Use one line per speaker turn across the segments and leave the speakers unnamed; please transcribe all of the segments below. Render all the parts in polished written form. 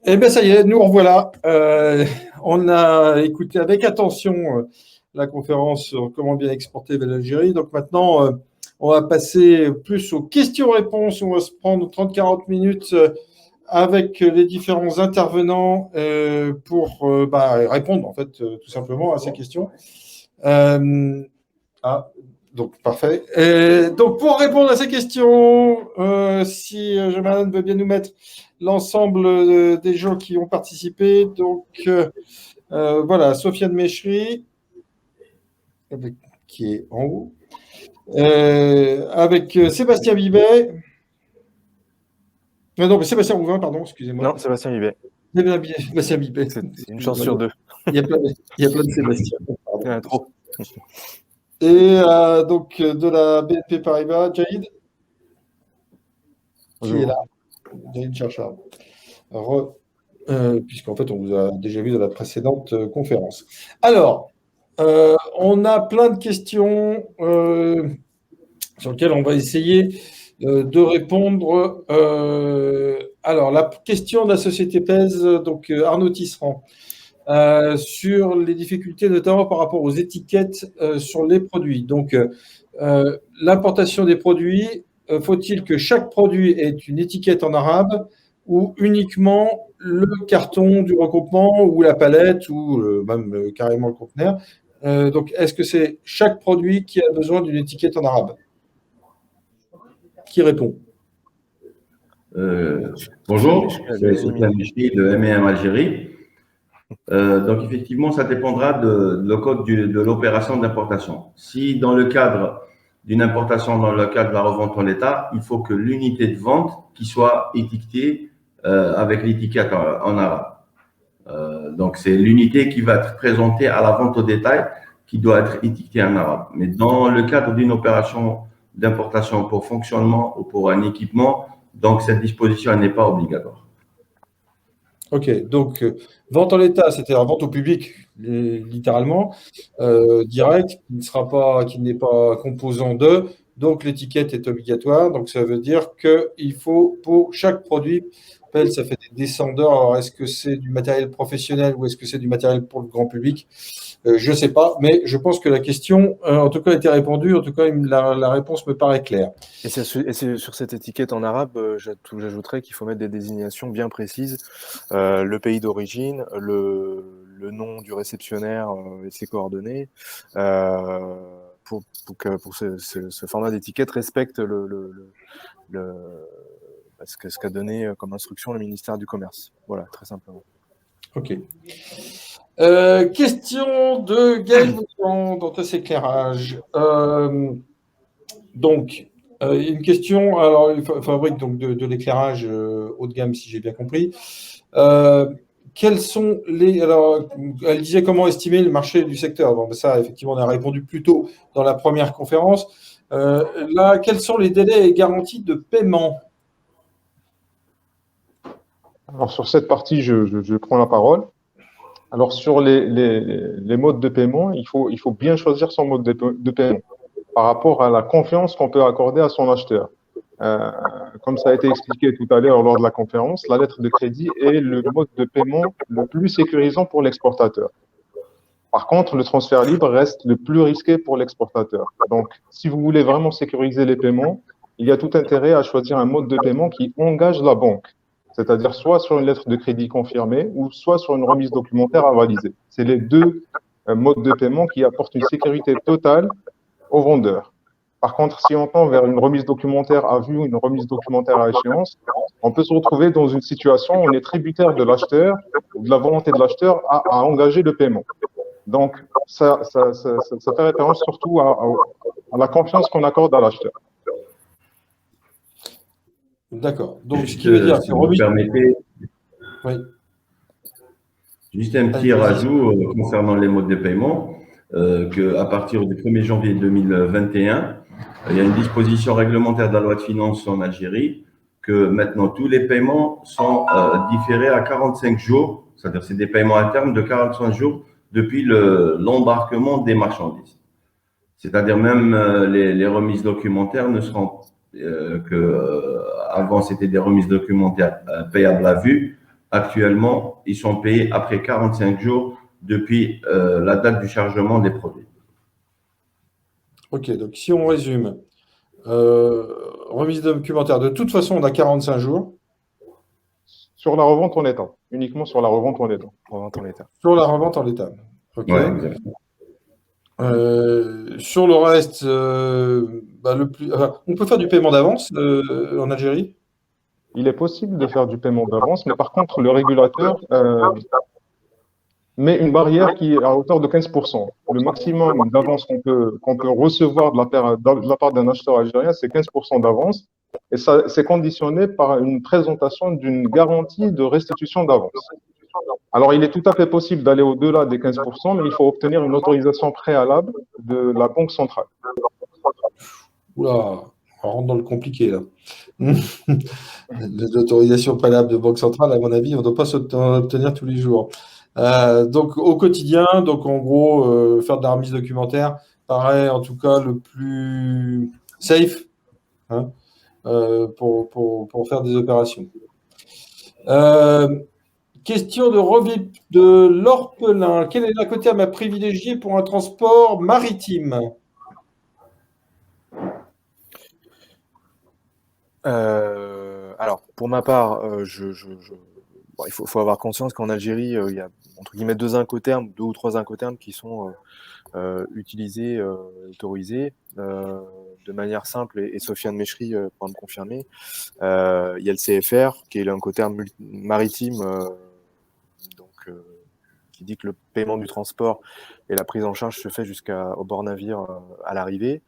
Eh bien, ça y est, nous revoilà. On a écouté avec attention la conférence sur comment bien exporter vers l'Algérie. Donc maintenant, on va passer plus aux questions-réponses. On va se prendre 30-40 minutes avec les différents intervenants pour répondre, en fait, tout simplement à ces questions. Donc, parfait. Donc, pour répondre à ces questions, si Jamal veut bien nous mettre l'ensemble des gens qui ont participé. Donc, voilà, Sofiane Méchri, qui est en haut, avec Sébastien Bibet. Non, mais Sébastien Rouvin, pardon, excusez-moi.
Non, Sébastien Bibet.
Sébastien Bibet.
C'est une chance sur deux.
Il y a plein de Sébastien.
Il y en a trop.
Et donc, de la BNP Paribas, Jaïd, qui est là. Jaïd Cherchard. Puisqu'en fait, on vous a déjà vu dans la précédente conférence. Alors, on a plein de questions sur lesquelles on va essayer de répondre. Alors, la question de la société PES, donc Arnaud Tisserand, sur les difficultés notamment par rapport aux étiquettes sur les produits. Donc, l'importation des produits, faut-il que chaque produit ait une étiquette en arabe ou uniquement le carton du regroupement ou la palette ou même carrément le conteneur? Donc, est-ce que c'est chaque produit qui a besoin d'une étiquette en arabe? Qui répond?
Bonjour, c'est Sofiane Méchri de M&M Algérie. Donc, effectivement, ça dépendra de code de l'opération d'importation. Si dans le cadre d'une importation, dans le cadre de la revente en l'état, il faut que l'unité de vente qui soit étiquetée avec l'étiquette en arabe. Donc, c'est l'unité qui va être présentée à la vente au détail qui doit être étiquetée en arabe. Mais dans le cadre d'une opération d'importation pour fonctionnement ou pour un équipement, donc cette disposition n'est pas obligatoire.
Ok, donc vente en l'état, c'est-à-dire vente au public, littéralement, direct, qui n'est pas composant de, donc l'étiquette est obligatoire, donc ça veut dire qu'il faut pour chaque produit, ça fait des descendeurs, alors est-ce que c'est du matériel professionnel ou est-ce que c'est du matériel pour le grand public? Je ne sais pas, mais je pense que la question, en tout cas, a été répondue, en tout cas, la réponse me paraît claire.
Et c'est sur cette étiquette en arabe, j'ajouterais qu'il faut mettre des désignations bien précises, le pays d'origine, le nom du réceptionnaire et ses coordonnées, pour que ce format d'étiquette respecte ce qu'a donné comme instruction le ministère du Commerce. Voilà, très simplement.
Ok. Question de Gaël Bouchon dans tes éclairages. Donc, une question, alors, il fabrique donc de l'éclairage haut de gamme, si j'ai bien compris. Quels sont les. Alors, elle disait comment estimer le marché du secteur. Bon, ça, effectivement, on a répondu plus tôt dans la première conférence. Là, quels sont les délais et garanties de paiement?
Alors, sur cette partie, je prends la parole. Alors, sur les modes de paiement, il faut bien choisir son mode de paiement par rapport à la confiance qu'on peut accorder à son acheteur. Comme ça a été expliqué tout à l'heure lors de la conférence, la lettre de crédit est le mode de paiement le plus sécurisant pour l'exportateur. Par contre, le transfert libre reste le plus risqué pour l'exportateur. Donc, si vous voulez vraiment sécuriser les paiements, il y a tout intérêt à choisir un mode de paiement qui engage la banque, c'est-à-dire soit sur une lettre de crédit confirmée ou soit sur une remise documentaire avalisée. C'est les deux modes de paiement qui apportent une sécurité totale au vendeur. Par contre, si on tend vers une remise documentaire à vue, une remise documentaire à échéance, on peut se retrouver dans une situation où on est tributaire de l'acheteur, de la volonté de l'acheteur à engager le paiement. Donc, ça fait référence surtout à la confiance qu'on accorde à l'acheteur.
D'accord. Donc, ce qui veut dire
si vous permettez,
oui.
Juste un petit rajout concernant les modes de paiement, qu'à partir du 1er janvier 2021, il y a une disposition réglementaire de la loi de finances en Algérie que maintenant tous les paiements sont différés à 45 jours, c'est-à-dire c'est des paiements à terme de 45 jours depuis l'embarquement des marchandises. C'est-à-dire même les remises documentaires ne seront avant c'était des remises documentaires payables à vue. actuellement, ils sont payés après 45 jours depuis la date du chargement des produits.
Ok, donc si on résume, remise documentaire, de toute façon, on a 45 jours.
Sur la revente en état, uniquement sur la revente en état.
Revente en l'état.
Sur la revente en l'état. Ok.
Ouais, exactement.
Sur le reste, on peut faire du paiement d'avance en Algérie?
Il est possible de faire du paiement d'avance, mais par contre, le régulateur met une barrière qui est à hauteur de 15%. Le maximum d'avance qu'on peut recevoir de la part d'un acheteur algérien, c'est 15% d'avance. Et ça, c'est conditionné par une présentation d'une garantie de restitution d'avance. Alors, il est tout à fait possible d'aller au-delà des 15%, mais il faut obtenir une autorisation préalable de la Banque centrale.
Oula, on rentre dans le compliqué là. Les autorisations préalables de Banque centrale, à mon avis, on ne doit pas s'obtenir tous les jours. Donc, au quotidien, donc en gros, faire de la remise documentaire paraît en tout cas le plus safe, hein, pour faire des opérations. Question de l'orphelin. Quel est l'incoterm à privilégier pour un transport maritime?
Alors, pour ma part, bon, il faut avoir conscience qu'en Algérie, il y a entre guillemets deux ou trois incoterms qui sont utilisés, autorisés de manière simple, et Sofiane Mechri pourra me confirmer. Il y a le CFR, qui est l'incoterm maritime, qui dit que le paiement du transport et la prise en charge se fait jusqu'au bord navire à l'arrivée.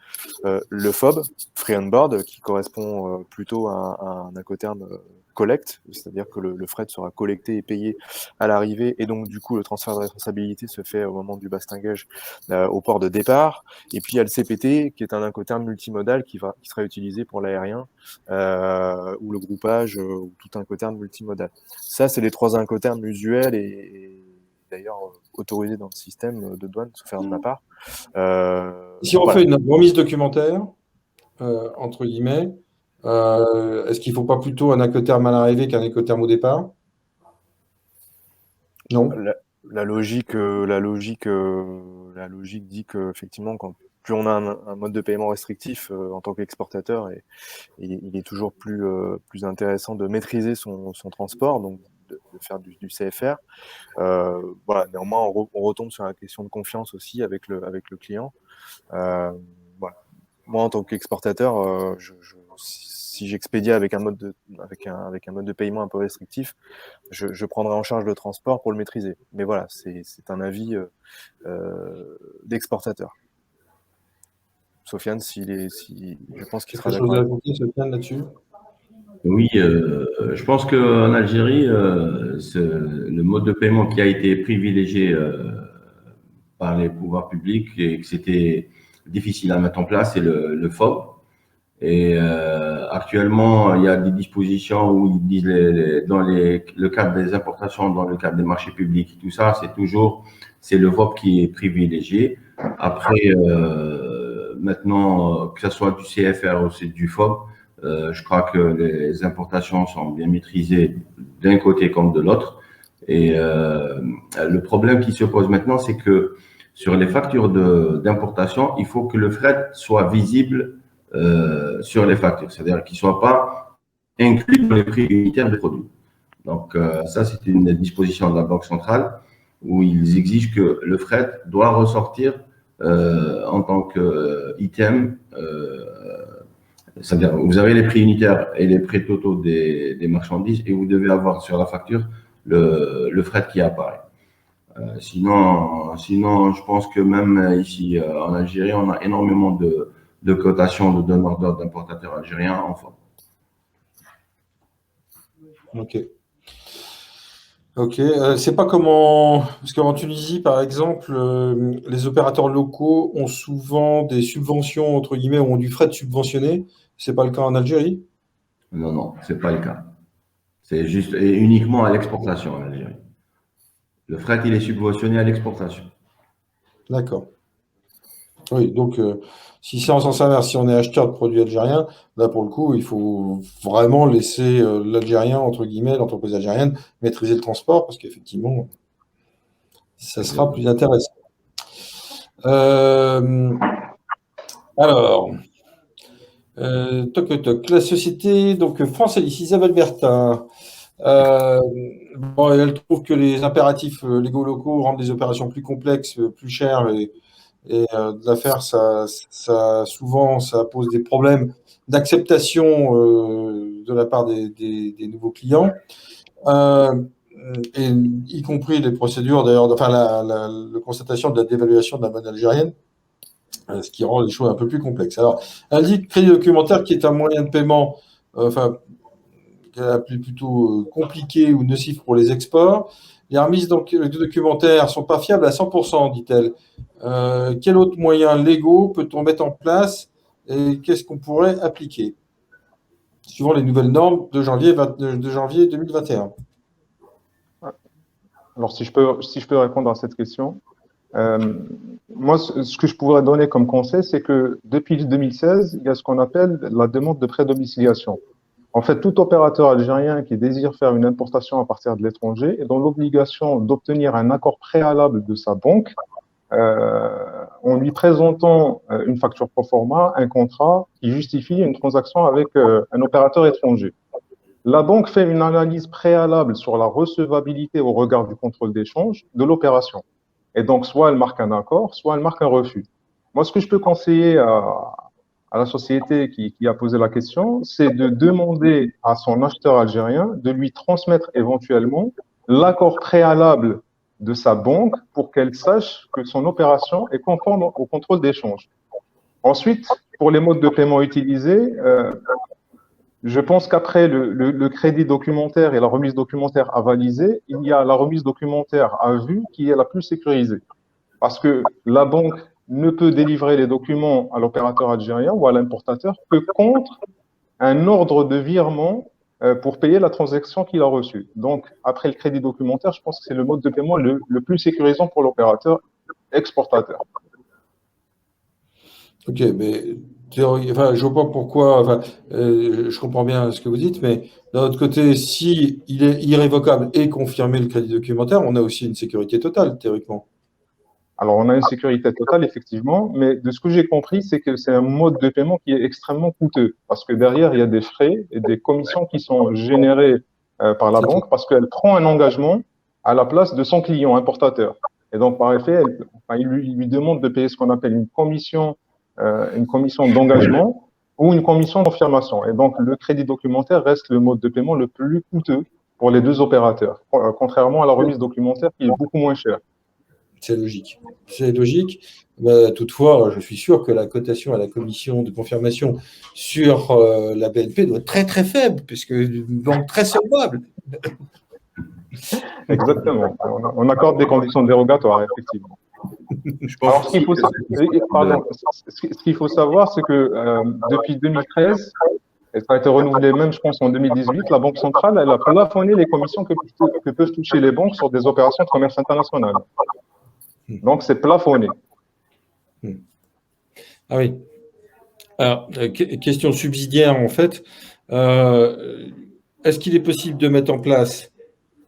Le FOB, Free on Board, qui correspond plutôt à un incoterm collecte, c'est-à-dire que le fret sera collecté et payé à l'arrivée, et donc du coup le transfert de responsabilité se fait au moment du bastingage au port de départ. Et puis il y a le CPT, qui est un incoterm multimodal qui sera utilisé pour l'aérien, ou le groupage, ou tout incoterm multimodal. Ça, c'est les trois incoterms usuels et d'ailleurs autorisé dans le système de douane, sauf erreur de ma part.
Si on fait une remise documentaire, entre guillemets, est-ce qu'il ne faut pas plutôt un incoterm à l'arrivée qu'un incoterm au départ? Non.
La logique dit que effectivement, plus on a un mode de paiement restrictif en tant qu'exportateur, il est toujours plus intéressant de maîtriser son transport, donc de faire du CFR. Voilà, néanmoins, on retombe sur la question de confiance aussi avec le client. Voilà. Moi, en tant qu'exportateur, si j'expédie avec un mode de paiement un peu restrictif, je prendrai en charge le transport pour le maîtriser. Mais voilà, c'est un avis d'exportateur. Sofiane, je pense qu'il sera d'accord.
Sofiane, là-dessus?
Oui, je pense qu'en Algérie, le mode de paiement qui a été privilégié par les pouvoirs publics et que c'était difficile à mettre en place, c'est le FOB. Et actuellement, il y a des dispositions où ils disent dans le cadre des importations, dans le cadre des marchés publics, tout ça, c'est le FOB qui est privilégié. Après, maintenant, que ce soit du CFR ou du FOB, je crois que les importations sont bien maîtrisées d'un côté comme de l'autre. Et le problème qui se pose maintenant, c'est que sur les factures d'importation, il faut que le fret soit visible sur les factures, c'est-à-dire qu'il ne soit pas inclus dans les prix unitaires des produits. Donc, ça, c'est une disposition de la Banque centrale où ils exigent que le fret doit ressortir en tant qu'item. C'est-à-dire, vous avez les prix unitaires et les prix totaux des marchandises et vous devez avoir sur la facture le fret qui apparaît. Sinon, je pense que même ici en Algérie, on a énormément de cotations de donneurs d'ordre d'importateurs algériens en forme.
Ok. C'est pas comment. Parce qu'en Tunisie, par exemple, les opérateurs locaux ont souvent des subventions, entre guillemets, ou ont du fret subventionné. C'est pas le cas en Algérie?
Non, c'est pas le cas. C'est juste et uniquement à l'exportation en Algérie. Le fret, il est subventionné à l'exportation.
D'accord. Oui, donc si c'est en sens inverse, si on est acheteur de produits algériens, là pour le coup, il faut vraiment laisser l'Algérien, entre guillemets, l'entreprise algérienne, maîtriser le transport, parce qu'effectivement, ça sera plus intéressant. Euh, alors, toc toc, la société, donc France Alice, Isabelle Bertin. Euh, bon, elle trouve que les impératifs légaux locaux rendent les opérations plus complexes, plus chères et de l'affaire, souvent, ça pose des problèmes d'acceptation de la part des nouveaux clients, euh, et y compris les procédures, d'ailleurs, enfin, la constatation de la dévaluation de la monnaie algérienne, ce qui rend les choses un peu plus complexes. Alors, elle dit que crédit documentaire, qui est un moyen de paiement, enfin, plutôt compliqué ou nocif pour les exports. Les remises de documentaires ne sont pas fiables à 100%, dit-elle. Quel autre moyen légaux peut-on mettre en place et qu'est-ce qu'on pourrait appliquer suivant les nouvelles normes de janvier 2021?
Alors, si je peux répondre à cette question, moi, ce que je pourrais donner comme conseil, c'est que depuis 2016, il y a ce qu'on appelle la demande de prédomiciliation. En fait, tout opérateur algérien qui désire faire une importation à partir de l'étranger est dans l'obligation d'obtenir un accord préalable de sa banque en lui présentant une facture pro forma, un contrat qui justifie une transaction avec un opérateur étranger. La banque fait une analyse préalable sur la recevabilité au regard du contrôle d'échange de l'opération. Et donc, soit elle marque un accord, soit elle marque un refus. Moi, ce que je peux conseiller à la société qui a posé la question, c'est de demander à son acheteur algérien de lui transmettre éventuellement l'accord préalable de sa banque pour qu'elle sache que son opération est conforme au contrôle d'échange. Ensuite, pour les modes de paiement utilisés, je pense qu'après le crédit documentaire et la remise documentaire avalisée, il y a la remise documentaire à vue qui est la plus sécurisée. Parce que la banque ne peut délivrer les documents à l'opérateur algérien ou à l'importateur que contre un ordre de virement pour payer la transaction qu'il a reçue. Donc, après le crédit documentaire, je pense que c'est le mode de paiement le plus sécurisant pour l'opérateur exportateur.
Ok, mais enfin, je vois pas pourquoi. Enfin, je comprends bien ce que vous dites, mais d'un autre côté, si il est irrévocable et confirmé le crédit documentaire, on a aussi une sécurité totale, théoriquement.
Alors, on a une sécurité totale, effectivement, mais de ce que j'ai compris, c'est que c'est un mode de paiement qui est extrêmement coûteux parce que derrière, il y a des frais et des commissions qui sont générées par la banque parce qu'elle prend un engagement à la place de son client importateur. Et donc, par effet, il lui demande de payer ce qu'on appelle une commission d'engagement ou une commission de confirmation. Et donc, le crédit documentaire reste le mode de paiement le plus coûteux pour les deux opérateurs, contrairement à la remise documentaire qui est beaucoup moins chère.
C'est logique. C'est logique. Toutefois, je suis sûr que la cotation à la commission de confirmation sur la BNP doit être très très faible, puisque une banque très solvable.
Exactement. On accorde des conditions dérogatoires, effectivement. Alors, ce qu'il faut savoir, c'est que depuis 2013, et ça a été renouvelé même, je pense, en 2018, la Banque centrale, elle a plafonné les commissions que peuvent toucher les banques sur des opérations de commerce international. Donc, c'est plafonné.
Ah oui. Alors, question subsidiaire, en fait. Est-ce qu'il est possible de mettre en place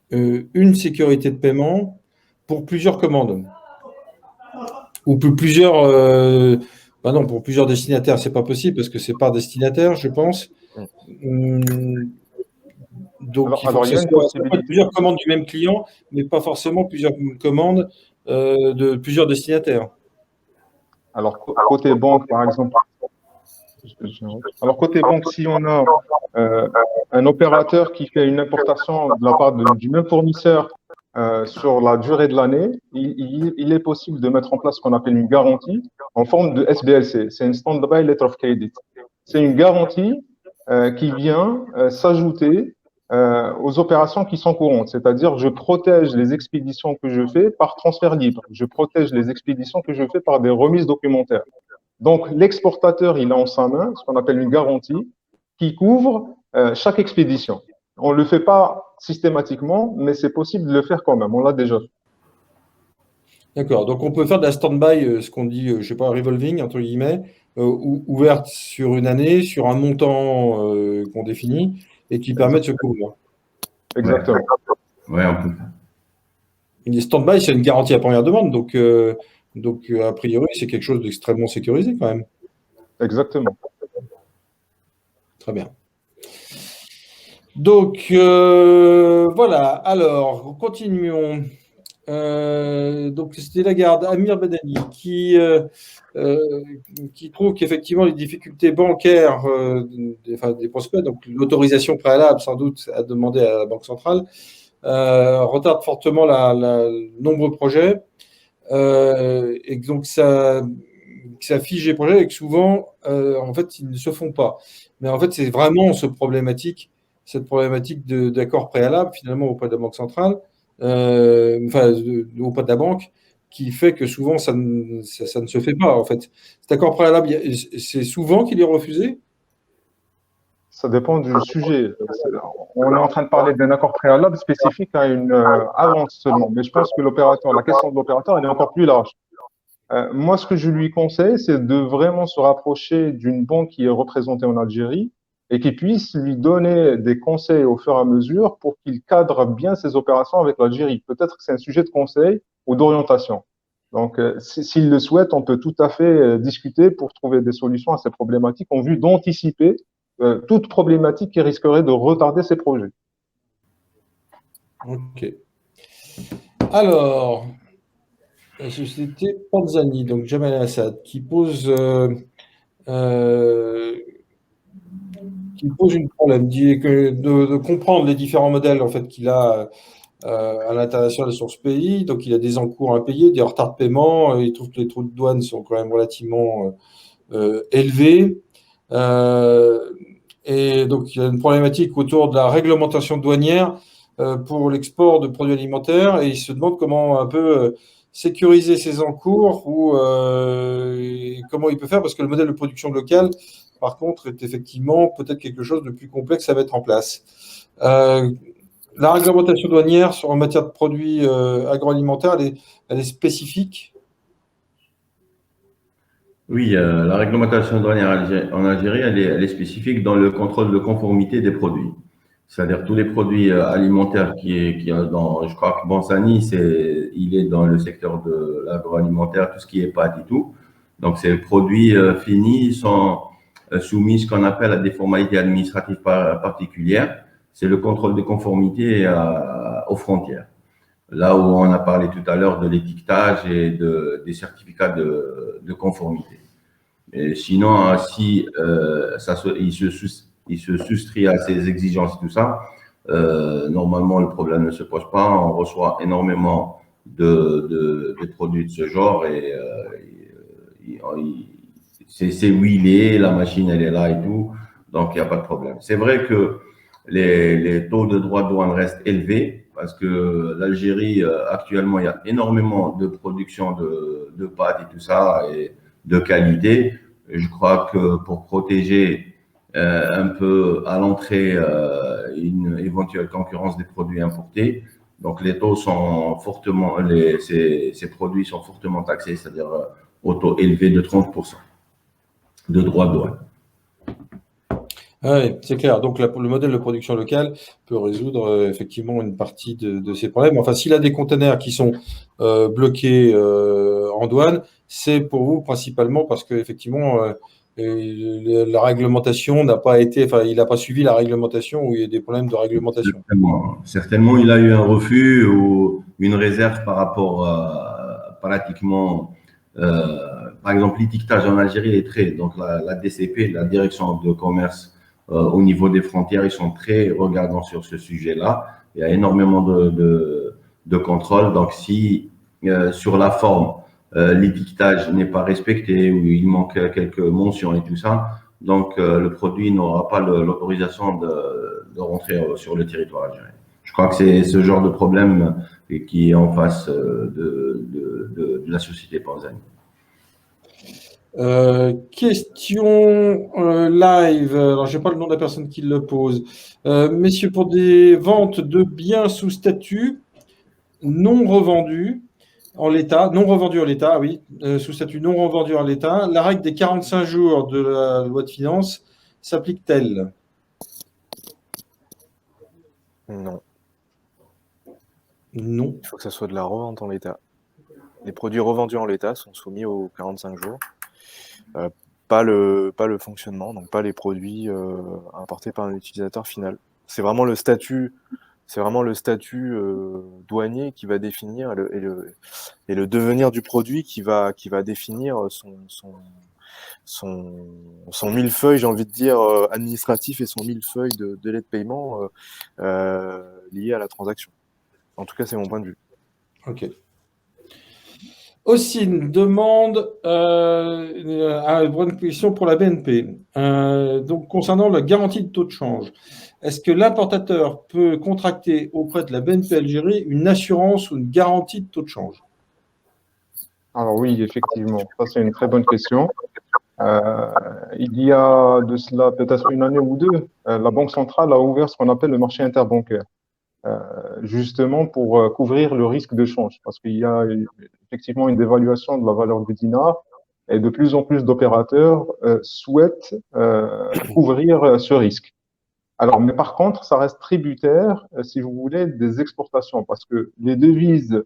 une sécurité de paiement pour plusieurs commandes? Ou pour plusieurs... non, pour plusieurs destinataires, c'est pas possible parce que c'est par destinataire, je pense. Donc, il faut que ce soit plusieurs commandes du même client, mais pas forcément plusieurs commandes de plusieurs destinataires.
Alors, côté banque, par exemple, si on a un opérateur qui fait une importation de la part du même fournisseur sur la durée de l'année, il est possible de mettre en place ce qu'on appelle une garantie en forme de SBLC. C'est une Standby Letter of Credit. C'est une garantie qui vient s'ajouter aux opérations qui sont courantes. C'est-à-dire, je protège les expéditions que je fais par transfert libre. Je protège les expéditions que je fais par des remises documentaires. Donc, l'exportateur, il a en sa main ce qu'on appelle une garantie qui couvre chaque expédition. On ne le fait pas systématiquement, mais c'est possible de le faire quand même. On l'a déjà fait.
D'accord. Donc, on peut faire de la stand-by, ce qu'on dit, je sais pas, revolving, entre guillemets, ouverte sur une année, sur un montant qu'on définit et qui permet de se couvrir.
Exactement.
Ouais, on peut.
Une stand-by, c'est une garantie à première demande. Donc, a priori, c'est quelque chose d'extrêmement sécurisé quand même.
Exactement.
Très bien. Donc, voilà. Alors, continuons. Donc, c'était Lagarde, Amir Badani, qui trouve qu'effectivement, les difficultés bancaires des prospects, donc l'autorisation préalable, sans doute, à demander à la Banque centrale, retardent fortement nombreux projets. Et donc, ça fiche les projets et que souvent, en fait, ils ne se font pas. Mais en fait, c'est vraiment cette problématique d'accord préalable, finalement, auprès de la Banque centrale, auprès de la banque, qui fait que souvent, ça ne se fait pas, en fait. Cet accord préalable, c'est souvent qu'il est refusé?
Ça dépend du sujet. On est en train de parler d'un accord préalable spécifique à une avance seulement. Mais je pense que la question de l'opérateur, elle est encore plus large. Moi, ce que je lui conseille, c'est de vraiment se rapprocher d'une banque qui est représentée en Algérie et qui puisse lui donner des conseils au fur et à mesure pour qu'il cadre bien ses opérations avec l'Algérie. Peut-être que c'est un sujet de conseil ou d'orientation. Donc, s'il le souhaite, on peut tout à fait discuter pour trouver des solutions à ces problématiques en vue d'anticiper toute problématique qui risquerait de retarder ces projets.
Ok. Alors, la société Panzani, donc Jamal Assad, qui pose un problème, dit que de comprendre les différents modèles en fait, qu'il a à l'international sur ce pays. Donc, il a des encours impayés, des retards de paiement. Il trouve que les taux de douane sont quand même relativement élevés. Et donc, il y a une problématique autour de la réglementation douanière pour l'export de produits alimentaires. Et il se demande comment un peu sécuriser ses encours ou comment il peut faire, parce que le modèle de production locale, par contre, est effectivement peut-être quelque chose de plus complexe à mettre en place. La réglementation douanière en matière de produits agroalimentaires, elle est spécifique?
Oui, la réglementation douanière en Algérie, elle est spécifique dans le contrôle de conformité des produits. C'est-à-dire tous les produits alimentaires je crois que Bansani, il est dans le secteur de l'agroalimentaire, tout ce qui est pâtes et tout. Donc, ces produits finis sont soumis ce qu'on appelle à des formalités administratives particulières. C'est le contrôle de conformité aux frontières. Là où on a parlé tout à l'heure de l'étiquetage et des certificats de conformité. Et sinon, si il se soustrait à ces exigences et tout ça, normalement, le problème ne se pose pas. On reçoit énormément de produits de ce genre et c'est huilé, la machine, elle est là et tout. Donc, il n'y a pas de problème. C'est vrai que les taux de droits de douane restent élevés parce que l'Algérie, actuellement, il y a énormément de production de pâtes et tout ça et de qualité. Je crois que pour protéger un peu à l'entrée une éventuelle concurrence des produits importés, donc les taux sont fortement, ces produits sont fortement taxés, c'est-à-dire au taux élevé de 30% de droits de douane.
Oui, c'est clair. Donc, le modèle de production locale peut résoudre effectivement une partie de ces problèmes. Enfin, s'il a des containers qui sont bloqués en douane, c'est pour vous principalement parce qu'effectivement, la réglementation n'a pas été, enfin, il n'a pas suivi la réglementation ou il y a des problèmes de réglementation.
Certainement, il a eu un refus ou une réserve par rapport à pratiquement, par exemple, l'étiquetage en Algérie est très, donc la DCP, la Direction de commerce au niveau des frontières, ils sont très regardants sur ce sujet-là. Il y a énormément de contrôle. Donc, si sur la forme, l'étiquetage n'est pas respecté ou il manque quelques mentions et tout ça, donc le produit n'aura pas l'autorisation de rentrer sur le territoire algérien. Je crois que c'est ce genre de problème qui est en face de la société Panzani.
Question live. Alors, je n'ai pas le nom de la personne qui le pose. Messieurs, pour des ventes de biens sous statut non revendus, en l'état, non revendu en l'état, oui, sous statut non revendu en l'état, la règle des 45 jours de la loi de finances s'applique-t-elle?
Non,
Non.
il faut que ça soit de la revente en l'état. Les produits revendus en l'état sont soumis aux 45 jours. Pas le fonctionnement, donc pas les produits importés par un utilisateur final. C'est vraiment le statut douanier qui va définir et le devenir du produit qui va définir son millefeuille, j'ai envie de dire, administratif et son millefeuille de délai de paiement lié à la transaction. En tout cas, c'est mon point de vue.
Ok. Ossine demande une bonne question pour la BNP. Donc, concernant la garantie de taux de change, est-ce que l'importateur peut contracter auprès de la BNP Algérie une assurance ou une garantie de taux de change?
Alors oui, effectivement, ça c'est une très bonne question. Il y a de cela peut-être une année ou deux, la Banque centrale a ouvert ce qu'on appelle le marché interbancaire, justement pour couvrir le risque de change, parce qu'il y a effectivement une dévaluation de la valeur du dinar et de plus en plus d'opérateurs souhaitent couvrir ce risque. Alors, mais par contre, ça reste tributaire, si vous voulez, des exportations, parce que les devises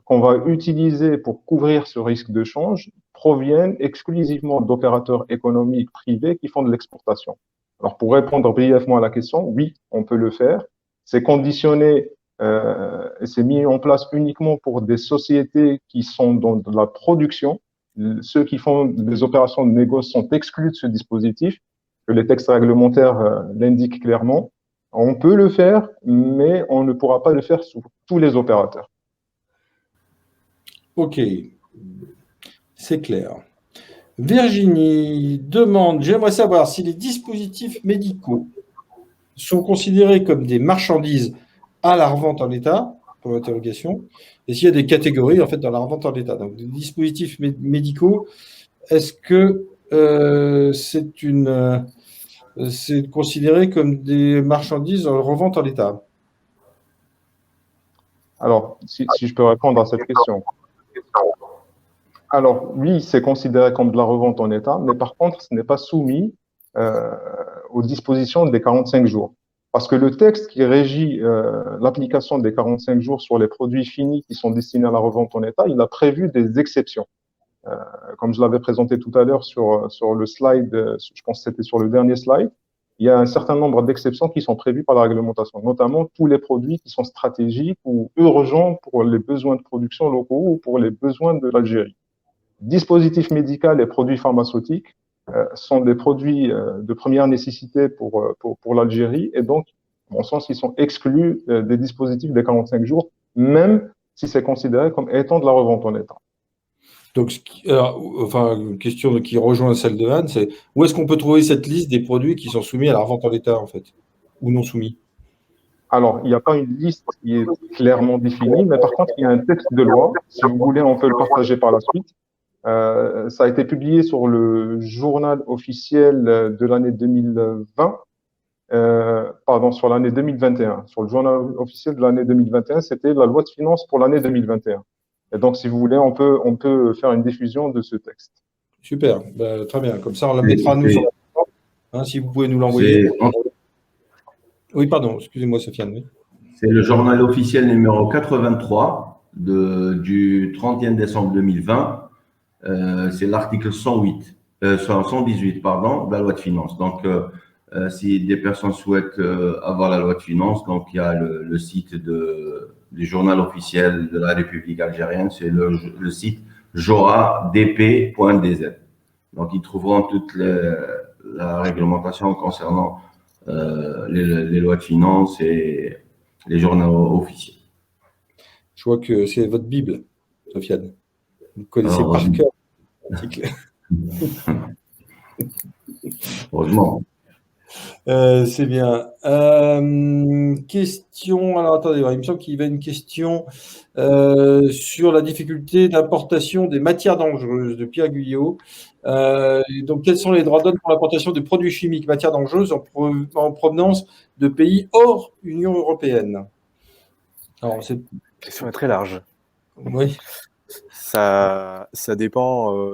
qu'on va utiliser pour couvrir ce risque de change proviennent exclusivement d'opérateurs économiques privés qui font de l'exportation. Alors, pour répondre brièvement à la question, oui, on peut le faire. C'est conditionné et c'est mis en place uniquement pour des sociétés qui sont dans de la production. Ceux qui font des opérations de négoce sont exclus de ce dispositif, que les textes réglementaires l'indiquent clairement. On peut le faire, mais on ne pourra pas le faire sur tous les opérateurs.
Ok, c'est clair. Virginie demande, j'aimerais savoir si les dispositifs médicaux sont considérés comme des marchandises à la revente en l'état, pour l'interrogation, et s'il y a des catégories en fait dans la revente en l'état. Donc, des dispositifs médicaux, est-ce que c'est considéré comme des marchandises en revente en l'état?
Alors, si je peux répondre à cette question. Alors, oui, c'est considéré comme de la revente en état, mais par contre, ce n'est pas soumis aux dispositions des 45 jours. Parce que le texte qui régit l'application des 45 jours sur les produits finis qui sont destinés à la revente en état, il a prévu des exceptions. Comme je l'avais présenté tout à l'heure sur le slide, je pense que c'était sur le dernier slide, il y a un certain nombre d'exceptions qui sont prévues par la réglementation, notamment tous les produits qui sont stratégiques ou urgents pour les besoins de production locaux ou pour les besoins de l'Algérie. Dispositifs médicaux et produits pharmaceutiques sont des produits de première nécessité pour l'Algérie et donc, en mon sens, ils sont exclus des dispositifs des 45 jours, même si c'est considéré comme étant de la revente en état.
Donc, une question qui rejoint celle de Anne, c'est où est-ce qu'on peut trouver cette liste des produits qui sont soumis à la revente en l'état, en fait, ou non soumis?
Alors, il n'y a pas une liste qui est clairement définie, mais par contre, il y a un texte de loi. Si vous voulez, on peut le partager par la suite. Ça a été publié sur le journal officiel de l'année 2020, sur l'année 2021. Sur le journal officiel de l'année 2021, c'était la loi de finances pour l'année 2021. Et donc, si vous voulez, on peut faire une diffusion de ce texte.
Super, très bien. Comme ça, on la mettra nous sur si vous pouvez nous l'envoyer. Oui, pardon, excusez-moi, Sofiane.
C'est le journal officiel numéro 83 du 31 décembre 2020. C'est l'article 118 de la loi de finances. Donc, si des personnes souhaitent avoir la loi de finances, donc il y a le site du journal officiel de la République algérienne, c'est le site joradp.dz. Donc, ils trouveront toute la réglementation concernant les lois de finances et les journaux officiels.
Je vois que c'est votre Bible, Sofiane. Vous connaissez par cœur l'article.
Heureusement.
C'est bien. Question. Alors, attendez, il me semble qu'il y avait une question sur la difficulté d'importation des matières dangereuses de Pierre Guyot. Donc, quels sont les droits de douane pour l'importation de produits chimiques, matières dangereuses en provenance de pays hors Union européenne? Alors,
la question est très large.
Oui.
Ça dépend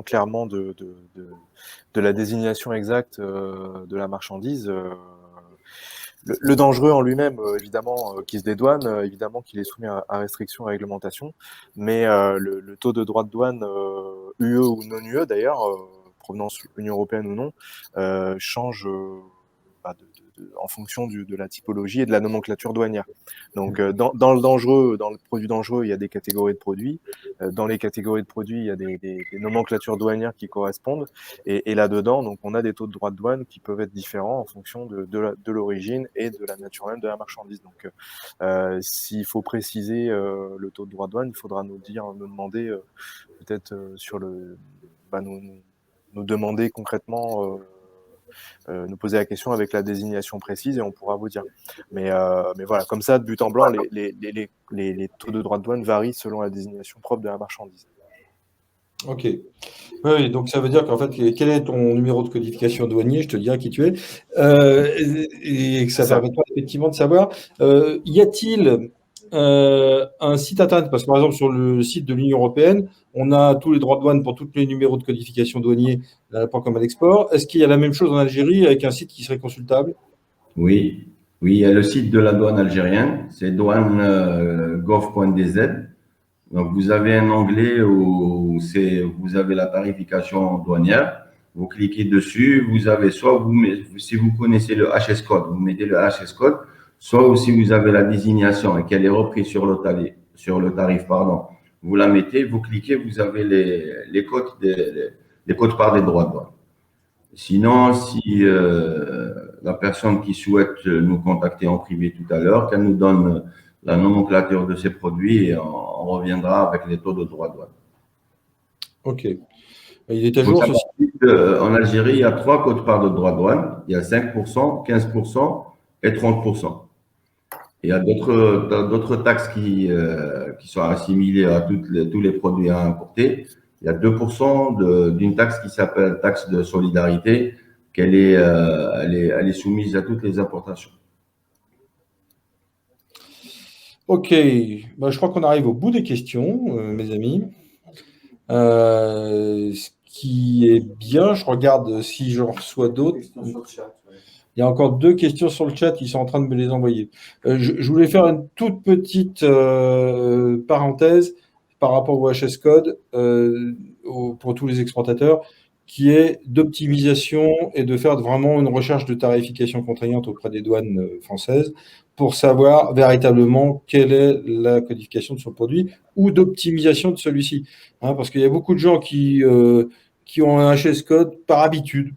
clairement de la désignation exacte de la marchandise. Le dangereux en lui-même, évidemment, qui se dédouane, évidemment qu'il est soumis à restrictions, à réglementation, mais le taux de droit de douane, UE ou non UE d'ailleurs, provenance Union européenne ou non, change en fonction de la typologie et de la nomenclature douanière. Donc, dans le dangereux, dans le produit dangereux, il y a des catégories de produits. Dans les catégories de produits, il y a des nomenclatures douanières qui correspondent. Et là-dedans, donc, on a des taux de droit de douane qui peuvent être différents en fonction de l'origine et de la nature même de la marchandise. Donc, s'il faut préciser le taux de droit de douane, il faudra nous demander peut-être nous demander concrètement nous poser la question avec la désignation précise et on pourra vous dire. Mais voilà, comme ça, de but en blanc, les taux de droit de douane varient selon la désignation propre de la marchandise.
Ok. Oui, donc ça veut dire qu'en fait, quel est ton numéro de codification douanier, je te dirai qui tu es, et que ça permettra effectivement de savoir, y a-t-il un site internet, parce que par exemple sur le site de l'Union européenne, on a tous les droits de douane pour tous les numéros de codification douanier, pas comme à l'export. Est-ce qu'il y a la même chose en Algérie avec un site qui serait consultable?
Oui, oui, il y a le site de la douane algérienne, c'est douane.gov.dz. Donc, vous avez un onglet où vous avez la tarification douanière. Vous cliquez dessus, vous avez si vous connaissez le HS code, vous mettez le HS code, soit aussi vous avez la désignation et qu'elle est reprise sur le tarif, vous la mettez, vous cliquez, vous avez les codes les codes par des droits de douane. Sinon, si la personne qui souhaite nous contacter en privé tout à l'heure, qu'elle nous donne la nomenclature de ces produits et on reviendra avec les taux de droit de douane.
Ok. Il est à jour ce site.
En Algérie, il y a 3 quotes-parts de droit de douane. Il y a 5%, 15% et 30%. Il y a d'autres taxes qui sont assimilées à tous les produits à importer. Il y a 2% d'une taxe qui s'appelle taxe de solidarité, elle est soumise à toutes les importations.
Ok, je crois qu'on arrive au bout des questions, mes amis. Ce qui est bien, je regarde si j'en reçois d'autres. Il y a encore 2 questions sur le chat, ils sont en train de me les envoyer. Je voulais faire une toute petite parenthèse par rapport au HS code pour tous les exportateurs, qui est d'optimisation et de faire vraiment une recherche de tarification contraignante auprès des douanes françaises pour savoir véritablement quelle est la codification de son produit ou d'optimisation de celui-ci. Parce qu'il y a beaucoup de gens qui ont un HS code par habitude,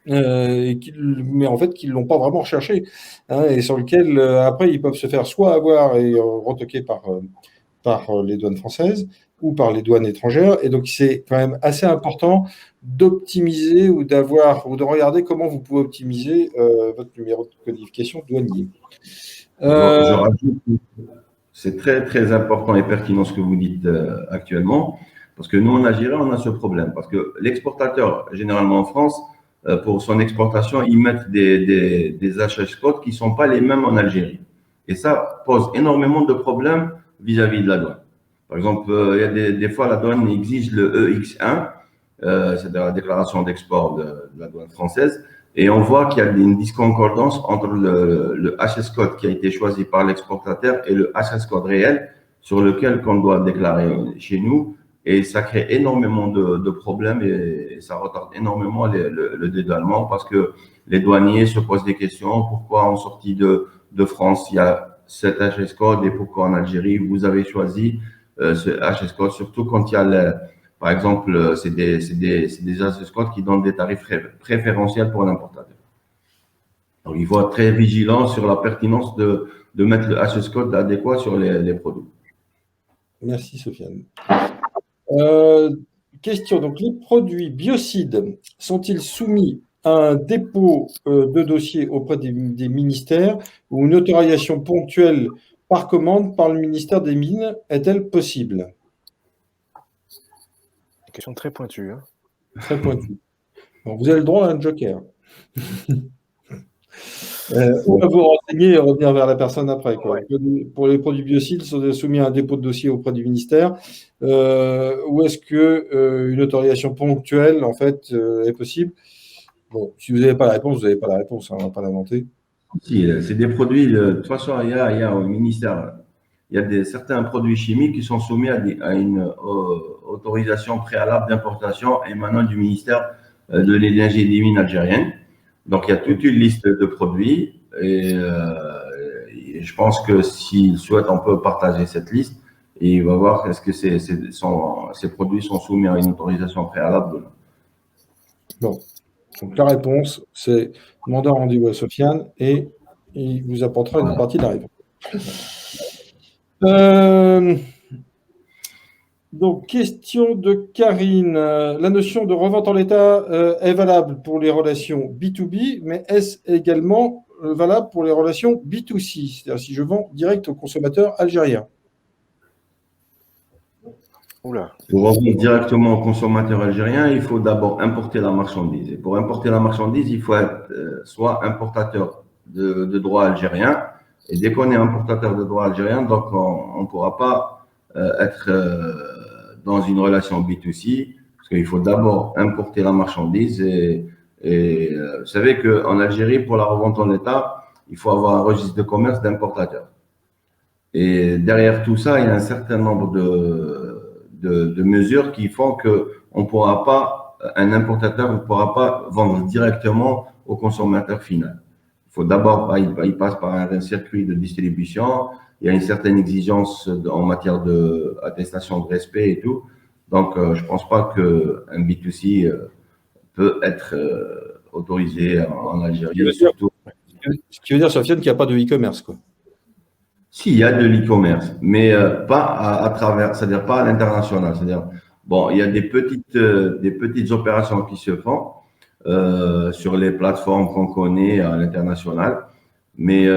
mais en fait qui ne l'ont pas vraiment recherché, et sur lequel après ils peuvent se faire soit avoir et retoquer par les douanes françaises ou par les douanes étrangères. Et donc c'est quand même assez important d'optimiser ou de regarder comment vous pouvez optimiser votre numéro de codification douanier.
Je rajoute, c'est très très important et pertinent ce que vous dites actuellement, parce que nous en Algérie on a ce problème, parce que l'exportateur généralement en France, pour son exportation, ils mettent des HS codes qui ne sont pas les mêmes en Algérie. Et ça pose énormément de problèmes vis-à-vis de la douane. Par exemple, il y a des fois, la douane exige le EX1, c'est-à-dire la déclaration d'export de la douane française, et on voit qu'il y a une disconcordance entre le HS code qui a été choisi par l'exportateur et le HS code réel sur lequel on doit déclarer chez nous. Et ça crée énormément de problèmes et ça retarde énormément le dédouanement parce que les douaniers se posent des questions. Pourquoi en sortie de France, il y a cet HS code et pourquoi en Algérie, vous avez choisi ce HS code, surtout quand il y a, par exemple, c'est des HS codes qui donnent des tarifs préférentiels pour l'importateur. Donc, il faut être très vigilant sur la pertinence de mettre le HS code adéquat sur les produits.
Merci, Sofiane. Question, donc les produits biocides sont-ils soumis à un dépôt de dossier auprès des ministères ou une autorisation ponctuelle par commande par le ministère des Mines est-elle possible?
Question très pointue.
Très pointue. Bon, vous avez le droit à un joker. On va vous renseigner et revenir vers la personne après, quoi.
Ouais.
Pour les produits biocides, ils sont soumis à un dépôt de dossier auprès du ministère. Ou est-ce que une autorisation ponctuelle, en fait, est possible? Bon, si vous n'avez pas la réponse, vous n'avez pas la réponse, hein, on ne va pas l'inventer.
Si, c'est des produits, de toute façon, il y a au ministère, il y a certains produits chimiques qui sont soumis à une autorisation préalable d'importation émanant du ministère de l'énergie et des mines algérienne. Donc, il y a toute une liste de produits et je pense que s'il souhaite, on peut partager cette liste et il va voir est-ce que ces produits sont soumis à une autorisation préalable ou non.
Bon, donc la réponse, c'est demander un rendez-vous à Sofiane et il vous apportera une partie de la réponse. Donc, question de Karine. La notion de revente en l'état est valable pour les relations B2B, mais est-ce également valable pour les relations B2C, c'est-à-dire si je vends direct au consommateur algérien?
Oula.
Pour vendre directement au consommateur algérien, il faut d'abord importer la marchandise. Et pour importer la marchandise, il faut être soit importateur de droit algérien. Et dès qu'on est importateur de droit algérien, donc on ne pourra pas être dans une relation B2C, parce qu'il faut d'abord importer la marchandise. Et vous savez qu'en Algérie, pour la revente en l'état, il faut avoir un registre de commerce d'importateur. Et derrière tout ça, il y a un certain nombre de mesures qui font que un importateur ne pourra pas vendre directement au consommateur final. Il faut d'abord, il passe par un circuit de distribution. Il y a une certaine exigence en matière d'attestation de respect et tout. Donc, je ne pense pas qu'un B2C peut être autorisé en Algérie.
Ce qui veut dire, Sofiane, qu'il n'y a pas de e-commerce, quoi.
Si, il y a de l'e-commerce, mais pas à travers, c'est-à-dire pas à l'international. C'est-à-dire, bon, il y a des petites opérations qui se font sur les plateformes qu'on connaît à l'international, mais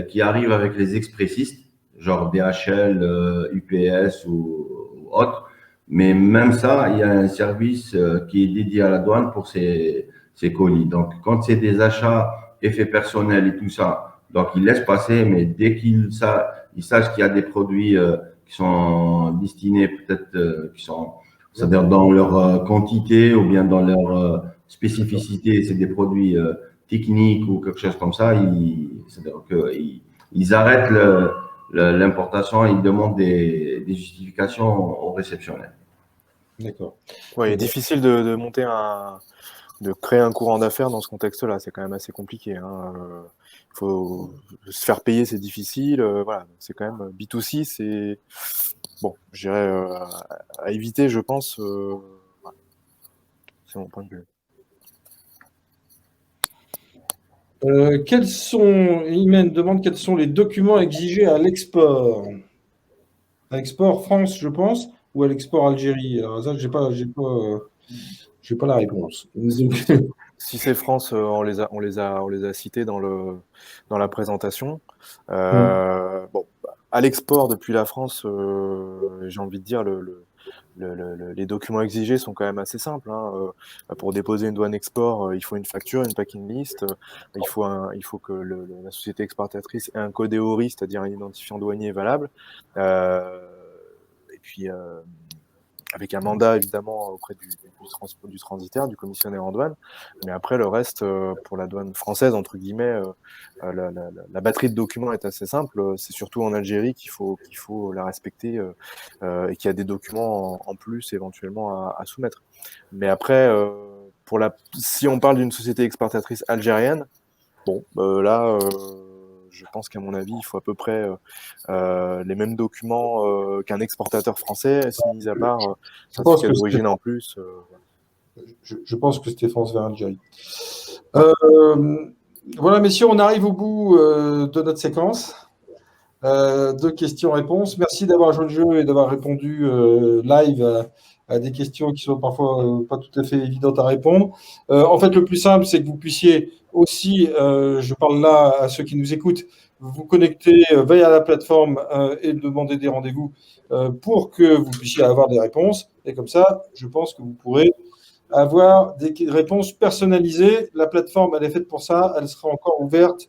qui arrivent avec les expressistes, genre DHL, UPS ou autres. Mais même ça, il y a un service qui est dédié à la douane pour ces colis. Donc, quand c'est des achats, effets personnels et tout ça, donc, ils laissent passer, mais dès qu'ils sachent qu'il y a des produits qui sont destinés peut-être, c'est-à-dire dans leur quantité ou bien dans leur spécificité, c'est des produits techniques ou quelque chose comme ça, c'est-à-dire qu'ils arrêtent l'importation et ils demandent des justifications au réceptionnaire.
D'accord.
Ouais, il est difficile de créer un courant d'affaires dans ce contexte-là. C'est quand même assez compliqué, hein. Faut se faire payer, c'est difficile. Voilà, c'est quand même B2C, c'est bon, je dirais à éviter, je pense. Voilà. C'est mon point de vue.
Imen demande quels sont les documents exigés à l'export. À l'export France, je pense, ou à l'export Algérie. Alors ça, j'ai pas la réponse.
Si c'est France, on les a cités dans la présentation. Bon, à l'export depuis la France, j'ai envie de dire les documents exigés sont quand même assez simples, hein. Pour déposer une douane export, il faut une facture, une packing list. Il faut que la société exportatrice ait un code EORI, c'est-à-dire un identifiant douanier valable. Et puis avec un mandat évidemment auprès du transitaire, du commissionnaire en douane. Mais après, le reste, pour la douane française, entre guillemets, la batterie de documents est assez simple. C'est surtout en Algérie qu'il faut la respecter et qu'il y a des documents en plus éventuellement à soumettre. Mais après, si on parle d'une société exportatrice algérienne, bon, là, je pense qu'à mon avis, il faut à peu près les mêmes documents qu'un exportateur français, mis à part certificat d'origine en plus.
Je pense que c'était France vers Algérie. Voilà, messieurs, on arrive au bout de notre séquence de questions-réponses. Merci d'avoir joué le jeu et d'avoir répondu live à des questions qui sont parfois pas tout à fait évidentes à répondre. En fait, le plus simple, c'est que vous puissiez aussi, je parle là à ceux qui nous écoutent, vous connecter via la plateforme et demander des rendez-vous pour que vous puissiez avoir des réponses. Et comme ça, je pense que vous pourrez avoir des réponses personnalisées. La plateforme, elle est faite pour ça. Elle sera encore ouverte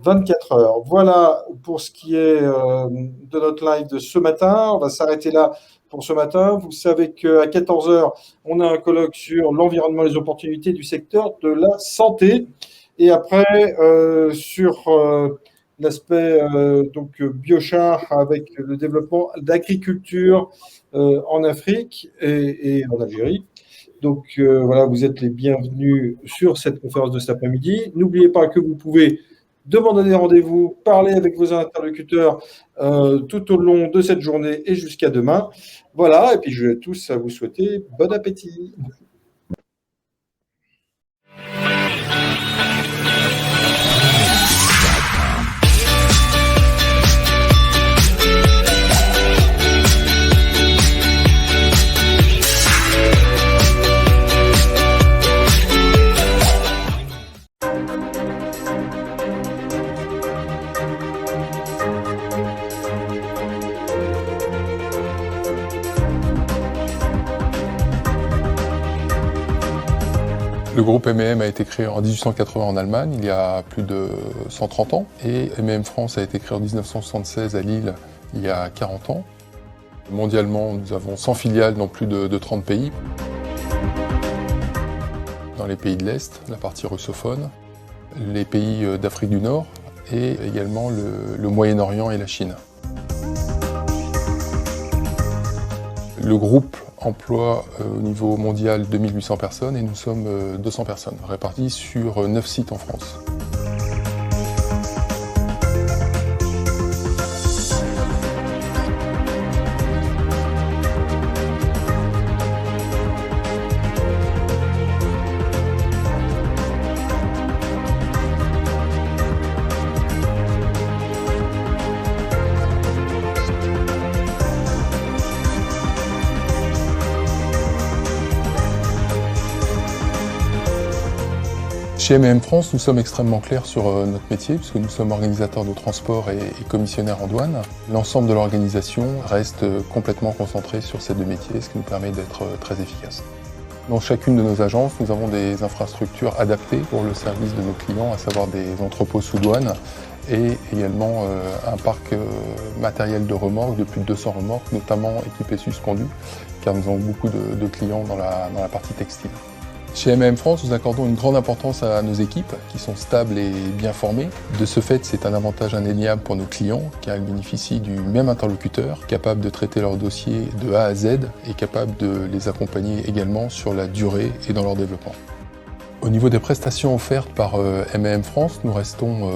24 heures. Voilà pour ce qui est de notre live de ce matin. On va s'arrêter là pour ce matin. Vous savez qu'à 14 heures, on a un colloque sur l'environnement et les opportunités du secteur de la santé. Et après, sur l'aspect donc biochar avec le développement d'agriculture en Afrique et en Algérie. Donc voilà, vous êtes les bienvenus sur cette conférence de cet après-midi. N'oubliez pas que vous pouvez demander des rendez-vous, parler avec vos interlocuteurs tout au long de cette journée et jusqu'à demain. Voilà, et puis je vais tous vous souhaiter bon appétit.
Le groupe M&M a été créé en 1880 en Allemagne, il y a plus de 130 ans, et M&M France a été créé en 1976 à Lille, il y a 40 ans. Mondialement, nous avons 100 filiales dans plus de 30 pays. Dans les pays de l'Est, la partie russophone, les pays d'Afrique du Nord et également le Moyen-Orient et la Chine. Le groupe emploie au niveau mondial 2800 personnes et nous sommes 200 personnes réparties sur 9 sites en France. Chez M&M France, nous sommes extrêmement clairs sur notre métier, puisque nous sommes organisateurs de transport et commissionnaires en douane. L'ensemble de l'organisation reste complètement concentré sur ces deux métiers, ce qui nous permet d'être très efficaces. Dans chacune de nos agences, nous avons des infrastructures adaptées pour le service de nos clients, à savoir des entrepôts sous douane et également un parc matériel de remorques de plus de 200 remorques, notamment équipées suspendues, car nous avons beaucoup de clients dans la partie textile. Chez M&M France, nous accordons une grande importance à nos équipes qui sont stables et bien formées. De ce fait, c'est un avantage indéniable pour nos clients car ils bénéficient du même interlocuteur, capable de traiter leurs dossiers de A à Z et capable de les accompagner également sur la durée et dans leur développement. Au niveau des prestations offertes par M&M France, nous restons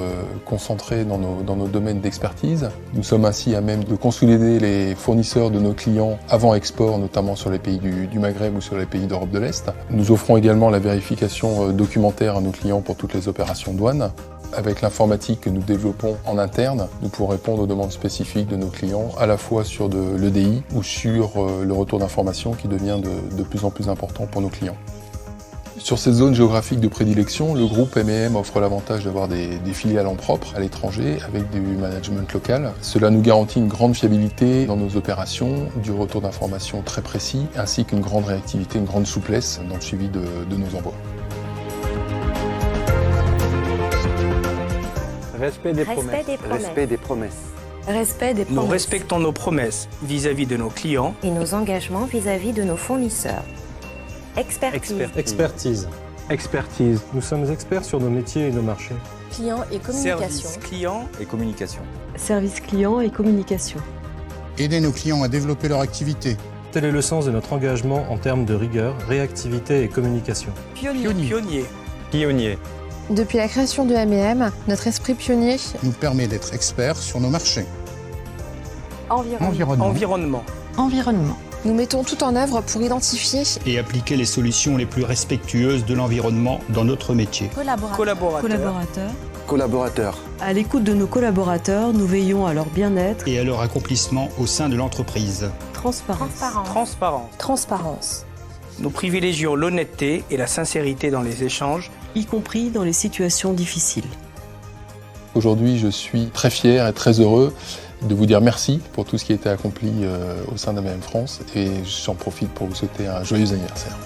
concentrés dans nos domaines d'expertise. Nous sommes ainsi à même de consolider les fournisseurs de nos clients avant export, notamment sur les pays du Maghreb ou sur les pays d'Europe de l'Est. Nous offrons également la vérification documentaire à nos clients pour toutes les opérations douane. Avec l'informatique que nous développons en interne, nous pourrons répondre aux demandes spécifiques de nos clients, à la fois sur de l'EDI ou sur le retour d'information qui devient de plus en plus important pour nos clients. Sur cette zone géographique de prédilection, le groupe M&M offre l'avantage d'avoir des filiales en propre à l'étranger avec du management local. Cela nous garantit une grande fiabilité dans nos opérations, du retour d'informations très précis, ainsi qu'une grande réactivité, une grande souplesse dans le suivi de nos envois.
Respect des promesses.
Respect des promesses.
Respect des promesses.
Nous respectons nos promesses vis-à-vis de nos clients
et nos engagements vis-à-vis de nos fournisseurs.
Expertise. Nous sommes experts sur nos métiers et nos marchés.
Clients et communication.
Service client
et communication.
Service client et communication.
Aider nos clients à développer leur activité.
Tel est le sens de notre engagement en termes de rigueur, réactivité et communication.
Pionnier.
Depuis la création de M&M, notre esprit pionnier
nous permet d'être experts sur nos marchés.
Environnement.
Nous mettons tout en œuvre pour identifier
Et appliquer les solutions les plus respectueuses de l'environnement dans notre métier.
Collaborateurs.
À l'écoute de nos collaborateurs, nous veillons à leur bien-être
Et à leur accomplissement au sein de l'entreprise.
Transparence.
Nous privilégions l'honnêteté et la sincérité dans les échanges,
Y compris dans les situations difficiles.
Aujourd'hui, je suis très fier et très heureux de vous dire merci pour tout ce qui a été accompli au sein d'M&M France et j'en profite pour vous souhaiter un joyeux anniversaire.